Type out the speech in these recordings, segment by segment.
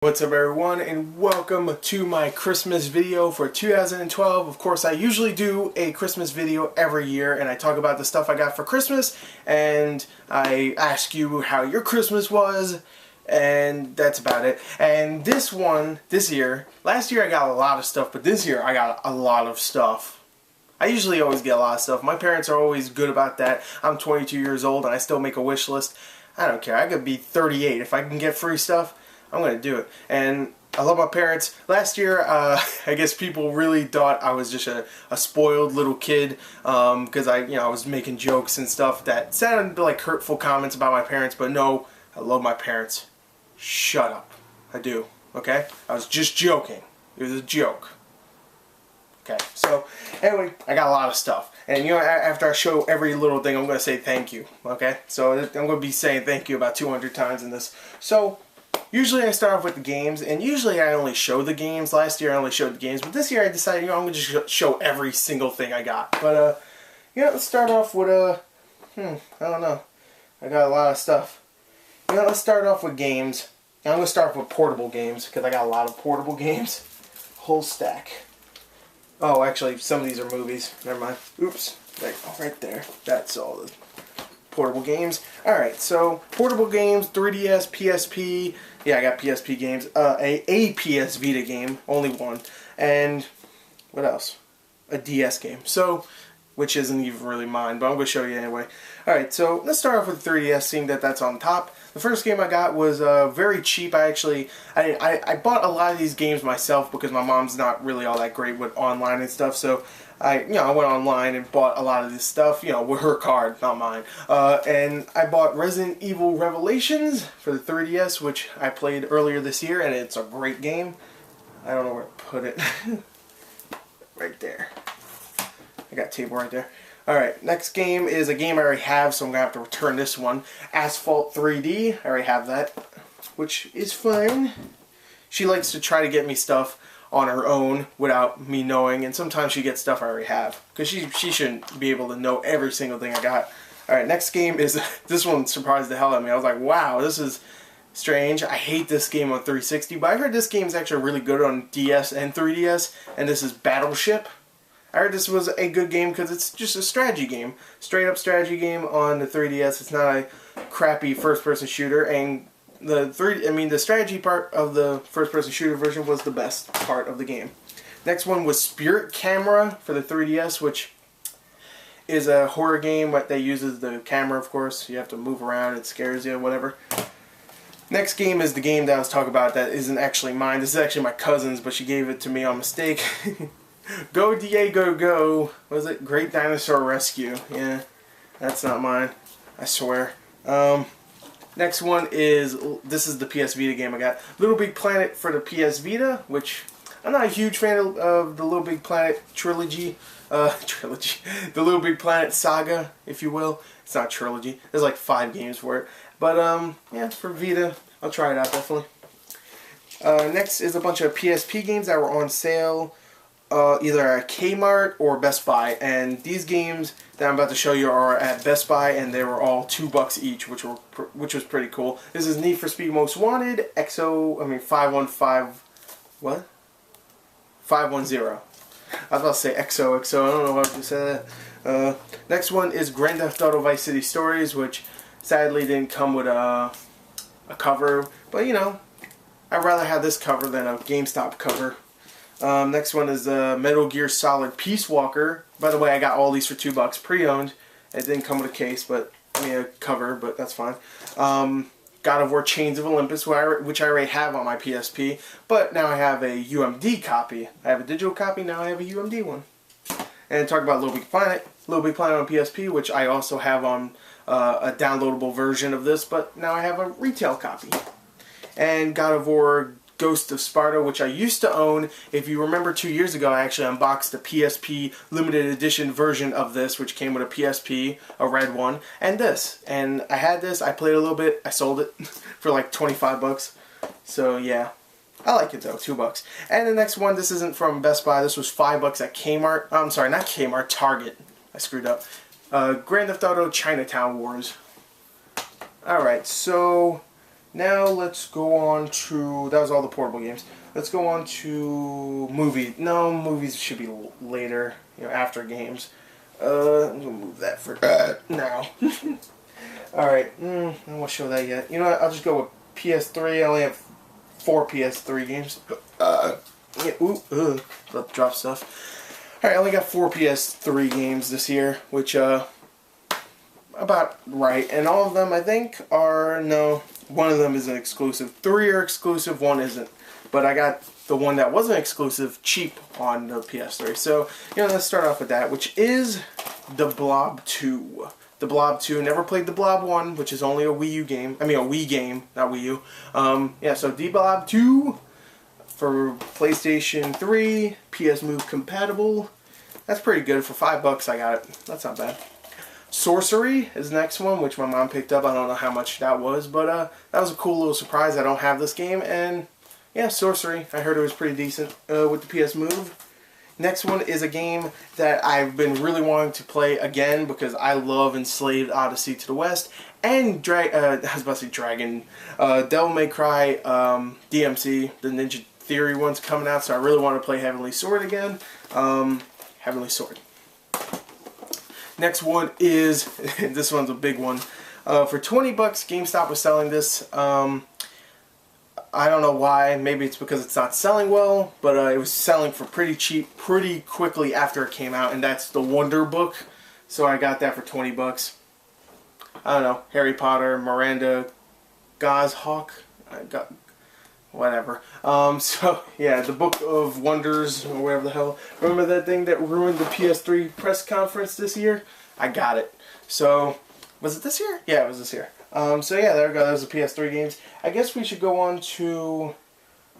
What's up everyone, and welcome to my Christmas video for 2012. Of course, I usually do a Christmas video every year and I talk about the stuff I got for Christmas and I ask you how your Christmas was, and that's about it. And this year, last year I got a lot of stuff, but this year I got a lot of stuff. I usually always get a lot of stuff. My parents are always good about that. I'm 22 years old and I still make a wish list. I don't care. I could be 38. If I can get free stuff, I'm going to do it. And I love my parents. Last year, I guess people really thought I was just a spoiled little kid because I was making jokes and stuff that sounded like hurtful comments about my parents, but no, I love my parents. Shut up. I do. Okay? I was just joking. It was a joke. Okay, so anyway, I got a lot of stuff. And after I show every little thing, I'm going to say thank you. Okay? So I'm going to be saying thank you about 200 times in this. So usually I start off with the games, and usually I only show the games. Last year I only showed the games, but this year I decided, I'm going to just show every single thing I got. But, let's start off with, I don't know. I got a lot of stuff. Let's start off with games. I'm going to start off with portable games, because I got a lot of portable games. Whole stack. Oh, actually, some of these are movies. Never mind. Oops. Right there. That's all the portable games. Alright, so portable games, 3DS, PSP. Yeah, I got PSP games. A PS Vita game, only one. And what else? A DS game. So, which isn't even really mine, but I'm going to show you anyway. Alright, so let's start off with 3DS, seeing that that's on top. The first game I got was very cheap. I bought a lot of these games myself because my mom's not really all that great with online and stuff, so I went online and bought a lot of this stuff, with her card, not mine. And I bought Resident Evil Revelations for the 3DS, which I played earlier this year, and it's a great game. I don't know where to put it. Right there. I got a table right there. Alright, next game is a game I already have, so I'm going to have to return this one. Asphalt 3D. I already have that, which is fine. She likes to try to get me stuff on her own without me knowing, and sometimes she gets stuff I already have, because she shouldn't be able to know every single thing I got. Alright, next game is, this one surprised the hell out of me. I was like, wow, this is strange. I hate this game on 360, but I heard this game is actually really good on DS and 3DS, and this is Battleship. I heard this was a good game because it's just a strategy game. Straight up strategy game on the 3DS. It's not a crappy first-person shooter, and the strategy part of the first-person shooter version was the best part of the game. Next one was Spirit Camera for the 3DS, which is a horror game that uses the camera, of course. You have to move around, it scares you, whatever. Next game is the game that I was talking about that isn't actually mine. This is actually my cousin's, but she gave it to me on mistake. Go Diego Go! What was it? Great Dinosaur Rescue. Yeah, that's not mine. I swear. Next one is, this is the PS Vita game I got. Little Big Planet for the PS Vita, which I'm not a huge fan of the Little Big Planet trilogy. The Little Big Planet saga, if you will. It's not a trilogy. There's like 5 games for it. But, yeah, for Vita, I'll try it out, definitely. Next is a bunch of PSP games that were on sale. Either at Kmart or Best Buy, and these games that I'm about to show you are at Best Buy, and they were all $2 each, which was pretty cool. This is Need for Speed Most Wanted, 515, what? 510. I was about to say XOXO, I don't know why I just said that. Next one is Grand Theft Auto Vice City Stories, which sadly didn't come with a cover, but I'd rather have this cover than a GameStop cover. Next one is Metal Gear Solid Peace Walker. By the way, I got all these for $2, pre-owned. It didn't come with a case, but a cover, but that's fine. God of War Chains of Olympus, which I already have on my PSP, but now I have a UMD copy. I have a digital copy, now I have a UMD one. And talk about Little Big Planet. Little Big Planet on PSP, which I also have on a downloadable version of this, but now I have a retail copy. And God of War Ghost of Sparta, which I used to own. If you remember 2 years ago, I actually unboxed the PSP limited edition version of this, which came with a PSP, a red one, and this. And I had this, I played a little bit, I sold it for like 25 bucks. So yeah, I like it though, $2. And the next one, this isn't from Best Buy, this was $5 at Kmart. I'm sorry, not Kmart, Target. I screwed up. Grand Theft Auto Chinatown Wars. Alright, so Now let's go on to, that was all the portable games. Let's go on to movies. No, movies should be later, you know, after games. I'm going to move that for now. Alright, I don't want to show that yet. You know what, I'll just go with PS3. I only have 4 PS3 games. Yeah, about to drop stuff. Alright, I only got 4 PS3 games this year, which, about right. And all of them, I think, are, no, one of them is an exclusive. 3 are exclusive, 1 isn't. But I got the one that wasn't exclusive cheap on the PS3. So, you know, let's start off with that, which is The Blob 2. The Blob 2, never played The Blob 1, which is only a Wii U game. I mean, a Wii game, not Wii U. Yeah, so The Blob 2 for PlayStation 3, PS Move compatible. That's pretty good. For $5 I got it. That's not bad. Sorcery is the next one, which my mom picked up. I don't know how much that was, but that was a cool little surprise. I don't have this game, and yeah, Sorcery. I heard it was pretty decent with the PS Move. Next one is a game that I've been really wanting to play again because I love Enslaved Odyssey to the West and I was about to say Dragon, Devil May Cry, DMC, the Ninja Theory one's coming out, so I really want to play Heavenly Sword again. Heavenly Sword. Next one is, this one's a big one. For $20, GameStop was selling this. I don't know why. Maybe it's because it's not selling well, but it was selling for pretty cheap pretty quickly after it came out, and that's the Wonder Book. So I got that for $20. I don't know. Harry Potter, Miranda Goshawk. I got whatever. So yeah, the Book of Wonders or whatever the hell. Remember that thing that ruined the PS3 press conference this year? I got it. So was it this year? Yeah, it was this year. So yeah, there we go. Those are the PS3 games. I guess we should go on to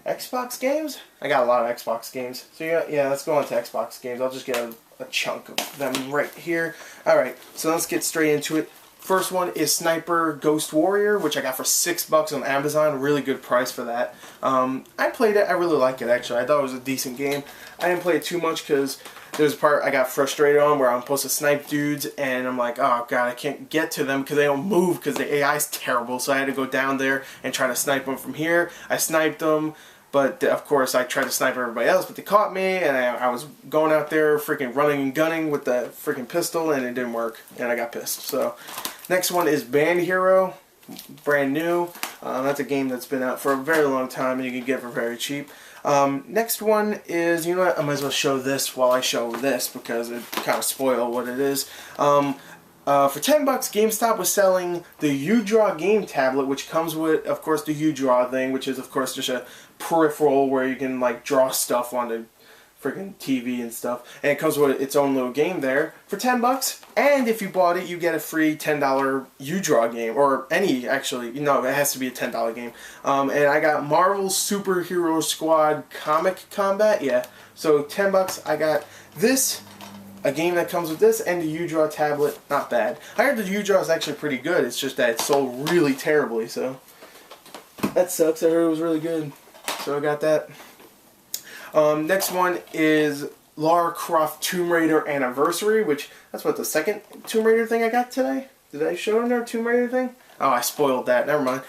Xbox games. I got a lot of Xbox games. So yeah, let's go on to Xbox games. I'll just get a chunk of them right here. Alright, so let's get straight into it. First one is Sniper Ghost Warrior, which I got for $6 on Amazon. Really good price for that. I played it. I really liked it, actually. I thought it was a decent game. I didn't play it too much because there's a part I got frustrated on where I'm supposed to snipe dudes, and I'm like, oh god, I can't get to them because they don't move because the AI is terrible. So I had to go down there and try to snipe them from here. I sniped them, but of course I tried to snipe everybody else, but they caught me, and I was going out there freaking running and gunning with the freaking pistol, and it didn't work, and I got pissed. So next one is Band Hero, brand new. That's a game that's been out for a very long time, and you can get it for very cheap. Next one is, you know what, I might as well show this while I show this because it kind of spoiled what it is. For $10, GameStop was selling the UDraw game tablet, which comes with, of course, the UDraw thing, which is, of course, just a peripheral where you can, like, draw stuff on the freaking TV and stuff. And it comes with its own little game there for $10. And if you bought it, you get a free $10 UDraw game, or any, actually, no, it has to be a $10 game. And I got Marvel Superhero Squad Comic Combat, yeah. So $10, I got this, a game that comes with this, and the UDraw tablet. Not bad. I heard the UDraw is actually pretty good. It's just that it's sold really terribly, so that sucks. I heard it was really good, so I got that. Next one is Lara Croft Tomb Raider Anniversary, which, that's what, the second Tomb Raider thing I got today? Did I show in there Tomb Raider thing? Oh, I spoiled that. Never mind.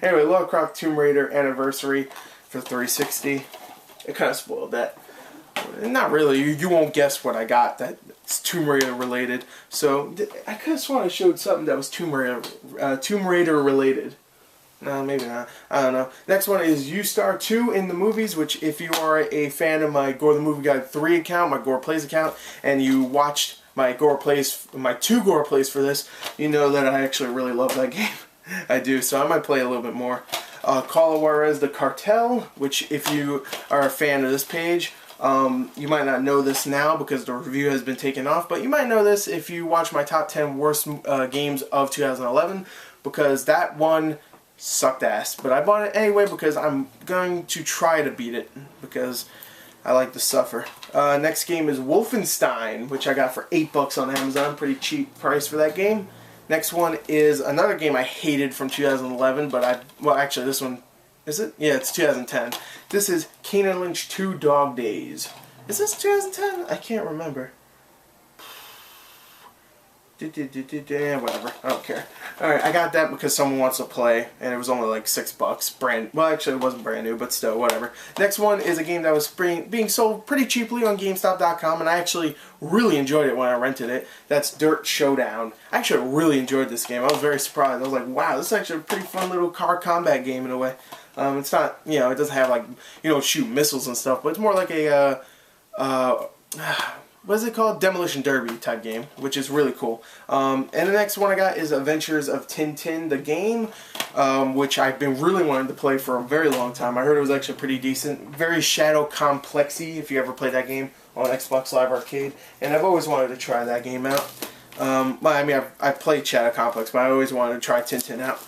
Anyway, Lara Croft Tomb Raider Anniversary for $360. It kind of spoiled that. Not really. You won't guess what I got that's Tomb Raider related. So, I could have sworn I showed something that was Tomb Raider related. No, maybe not. I don't know. Next one is U-Star 2 in the movies, which if you are a fan of my Gore the Movie Guide 3 account, my Gore Plays account, and you watched my Gore Plays, my 2 Gore Plays for this, you know that I actually really love that game. I do, so I might play a little bit more. Call of Juarez The Cartel, which if you are a fan of this page, you might not know this now because the review has been taken off, but you might know this if you watch my top 10 worst games of 2011, because that one sucked ass, but I bought it anyway because I'm going to try to beat it because I like to suffer. Next game is Wolfenstein, which I got for $8 on Amazon. Pretty cheap price for that game. Next one is another game I hated from 2011, but well, actually this one, is it? Yeah, it's 2010. This is Kane and Lynch 2 Dog Days. Is this 2010? I can't remember. Whatever, I don't care. Alright, I got that because someone wants to play, and it was only like $6. Well, actually, it wasn't brand new, but still, whatever. Next one is a game that was being sold pretty cheaply on GameStop.com, and I actually really enjoyed it when I rented it. That's Dirt Showdown. I actually really enjoyed this game. I was very surprised. I was like, wow, this is actually a pretty fun little car combat game in a way. It's not, you know, it doesn't have like, you know, shoot missiles and stuff, but it's more like a, what is it called? Demolition Derby type game, which is really cool. And the next one I got is Adventures of Tintin, the game, which I've been really wanting to play for a very long time. I heard it was actually pretty decent. Very Shadow Complexy, if you ever played that game on Xbox Live Arcade. And I've always wanted to try that game out. Well, I mean, I've played Shadow Complex, but I always wanted to try Tintin out.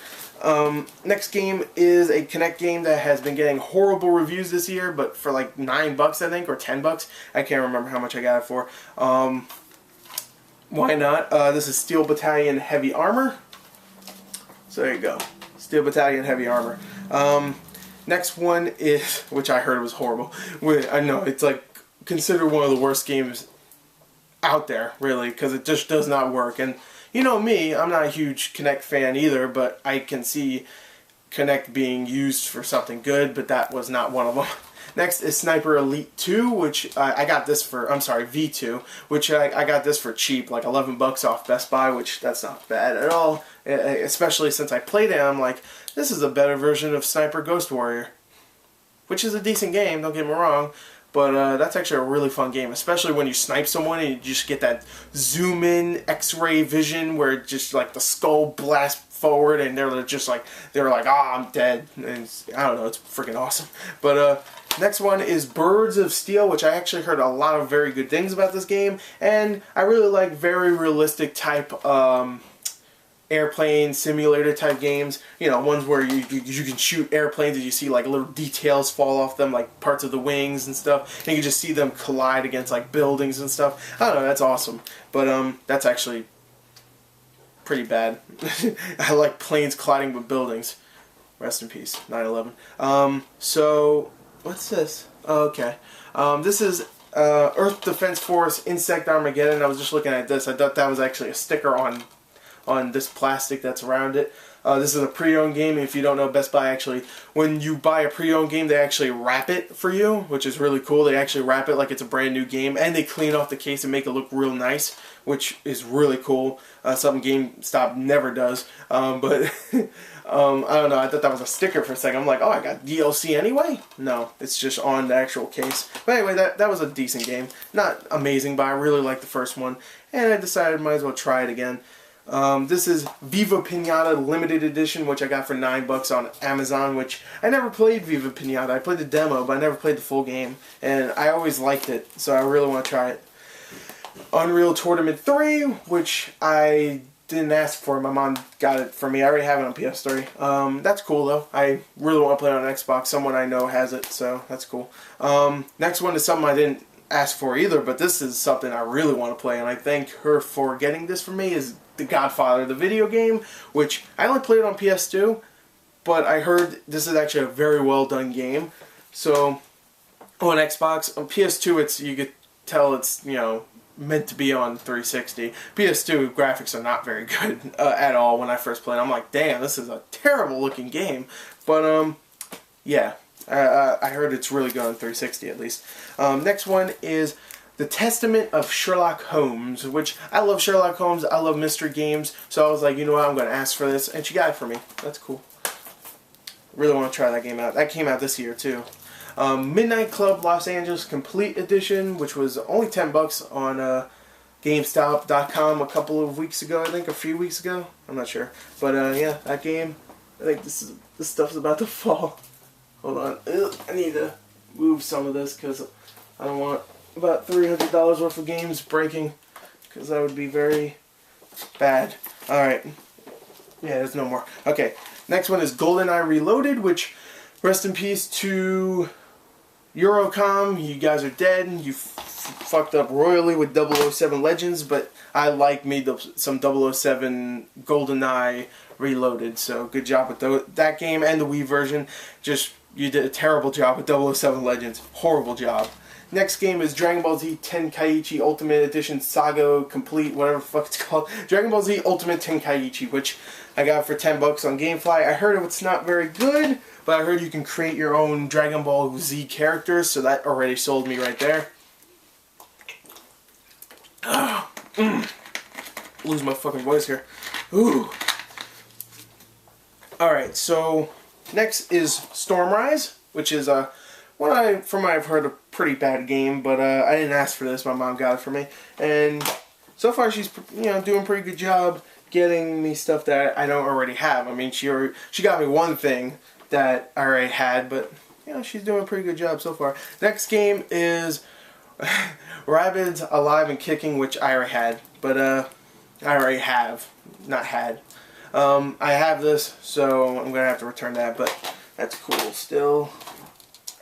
Next game is a Kinect game that has been getting horrible reviews this year, but for like $9 I think, or $10. I can't remember how much I got it for. Why not? This is Steel Battalion Heavy Armor. So there you go. Steel Battalion Heavy Armor. Next one is, which I heard was horrible. I know, it's like considered one of the worst games out there, really, because it just does not work. And you know me, I'm not a huge Kinect fan either, but I can see Kinect being used for something good, but that was not one of them. Next is Sniper Elite 2, which I got this for, I'm sorry, V2, which I got this for cheap, like $11 off Best Buy, which that's not bad at all, especially since I played it, I'm like, this is a better version of Sniper Ghost Warrior, which is a decent game, don't get me wrong. But that's actually a really fun game, especially when you snipe someone and you just get that zoom-in X-ray vision where just like the skull blasts forward and they're like, ah, I'm dead. And I don't know, it's freaking awesome. But next one is Birds of Steel, which I actually heard a lot of very good things about this game, and I really like very realistic type airplane simulator type games, you know, ones where you can shoot airplanes and you see like little details fall off them, like parts of the wings and stuff, and you can just see them collide against like buildings and stuff. I don't know, that's awesome, but that's actually pretty bad. I like planes colliding with buildings. Rest in peace, 9/11. So what's this? Oh, okay, this is Earth Defense Force Insect Armageddon. I was just looking at this. I thought that was actually a sticker on this plastic that's around it. This is a pre-owned game. If you don't know, Best Buy actually, when you buy a pre-owned game, they actually wrap it for you, which is really cool. They actually wrap it like it's a brand new game, and they clean off the case and make it look real nice, which is really cool. Something GameStop never does. But I don't know, I thought that was a sticker for a second. I'm like, oh, I got DLC anyway? No, it's just on the actual case. But anyway, that was a decent game. Not amazing, but I really liked the first one, and I decided I might as well try it again. This is Viva Pinata Limited Edition, which I got for $9 on Amazon, which I never played Viva Pinata. I played the demo, but I never played the full game, and I always liked it, so I really want to try it. Unreal Tournament 3, which I didn't ask for. My mom got it for me. I already have it on PS3. That's cool, though. I really want to play it on Xbox. Someone I know has it, so that's cool. Next one is something I didn't ask for either, but this is something I really want to play, and I thank her for getting this for me, is The Godfather, the video game, which I only played on PS2, but I heard this is actually a very well done game. So on Xbox, on PS2, you could tell it's, you know, meant to be on 360. PS2 graphics are not very good at all. When I first played, I'm like, damn, this is a terrible looking game. But yeah, I heard it's really good on 360 at least. Next one is The Testament of Sherlock Holmes, which I love Sherlock Holmes. I love mystery games, so I was like, you know what, I'm going to ask for this, and she got it for me. That's cool. Really want to try that game out. That came out this year too. Midnight Club Los Angeles Complete Edition, which was only $10 on GameStop.com a couple of weeks ago, I think, a few weeks ago. I'm not sure, but yeah, that game. I think this stuff's about to fall. Hold on, I need to move some of this because I don't want about $300 worth of games breaking, because that would be very bad. Alright. Yeah, there's no more. Okay, next one is GoldenEye Reloaded, which, rest in peace to Eurocom. You guys are dead. You fucked up royally with 007 Legends, but I like some 007 GoldenEye Reloaded, so good job with that game and the Wii version. Just, you did a terrible job with 007 Legends. Horrible job. Next game is Dragon Ball Z Tenkaichi Ultimate Edition Saga Complete, whatever the fuck it's called. Dragon Ball Z Ultimate Tenkaichi, which I got for 10 bucks on Gamefly. I heard it's not very good, but I heard you can create your own Dragon Ball Z characters, so that already sold me right there. Lose my fucking voice here. Ooh. Alright, so next is Stormrise, which is from what I've heard, a pretty bad game, but I didn't ask for this. My mom got it for me, and so far she's doing a pretty good job getting me stuff that I don't already have. I mean, she got me one thing that I already had, but she's doing a pretty good job so far. Next game is Rabbids Alive and Kicking, which I already had, but I already have, not had. I have this, so I'm gonna have to return that, but that's cool still.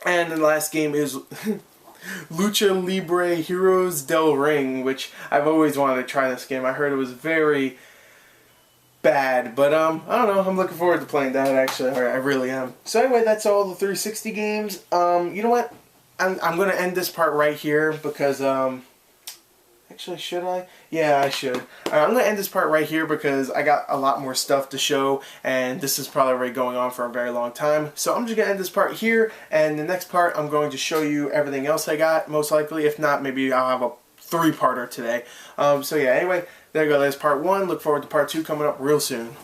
And the last game is Lucha Libre Heroes del Ring, which I've always wanted to try this game. I heard it was very bad, but I don't know. I'm looking forward to playing that, actually. I really am. So anyway, that's all the 360 games. You know what? I'm going to end this part right here because, actually, should I? Yeah, I should. I'm going to end this part right here because I got a lot more stuff to show, and this is probably already going on for a very long time. So I'm just going to end this part here, and the next part I'm going to show you everything else I got, most likely. If not, maybe I'll have a 3-parter today. So yeah, anyway, there you go. That's part 1. Look forward to part 2 coming up real soon.